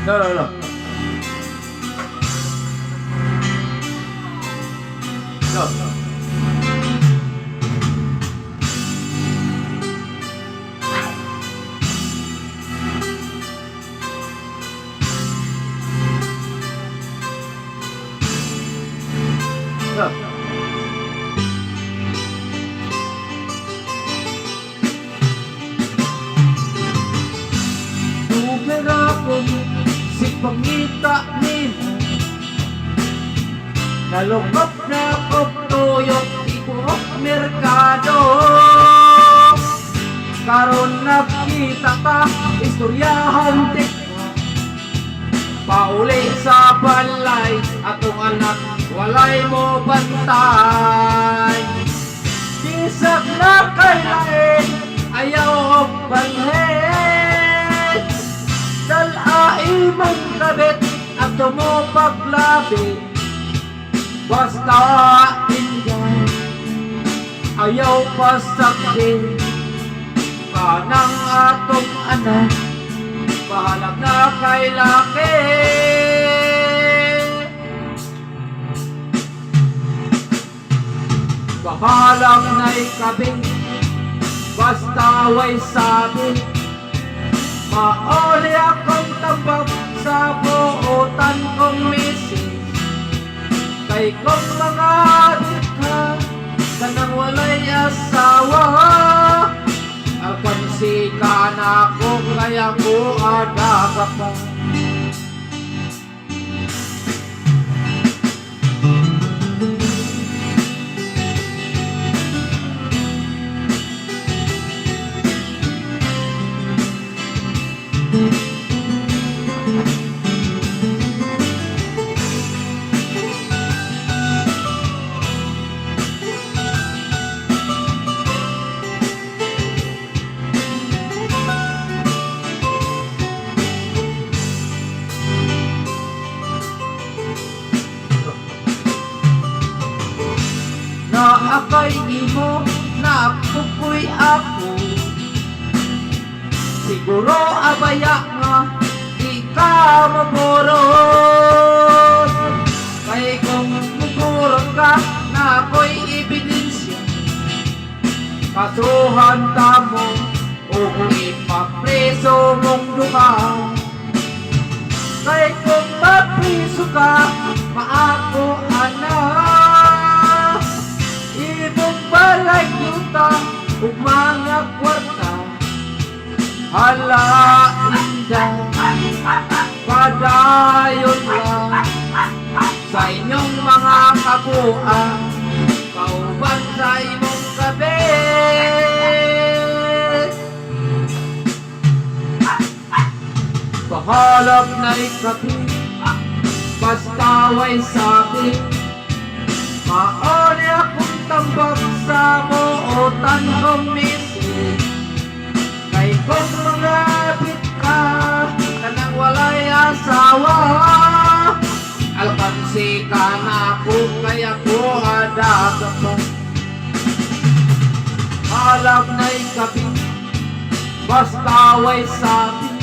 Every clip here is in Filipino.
No. No. Numera kong si pangita nimo, nalungkot na kong tuyot ibuhok merkado. Karon nagkita ka, istoryahan tika, pauli sa balay, atong anak walay mo bantay. Bisag na kay lain, ayaw og banhin, dalai mong kabit at mo paglabit. Basta inday, ayaw pasaktin, kanang atong anak bahalag na kay laki. Bahalag na'y kabing, basta way sabi, mauli akong tambak sa buutan kong misis. Kay kong mga dika, kanang walay asawa, alkansika na ko kaya ko adaga pa. Naakay imo, naapukoy ako, siguro abaya nga di ka magurot. Kay kung magurot ka, na ako'y ebidensya, kasuhan ta mo o ipapreso mong duka. Kay kung mapriso ka, maako anak, ibong balay yuta ug mga kwarta. Hala inday, padayon lang sa inyong mga kabuang, kauban sa imong kabit. Bahalag na'y kabit, basta way sabi, mauli akong tambak sa buutan kong misis. Kay kung mga ka, kanang walay asawa, alkansika na ko kaya ko adaga pa. Halag na'y kabit, basta way sabi,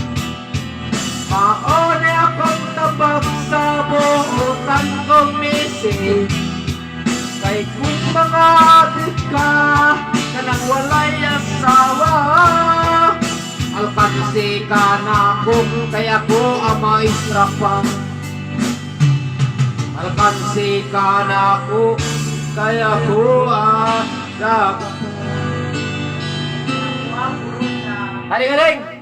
mauli akong tambak sa buutan kong misis. Kay kung mga ka, kanang walay asawa, alkansika na ko kaya ko amay trapang. Alkansika na ko kaya ko adaga pa. Haring-haring!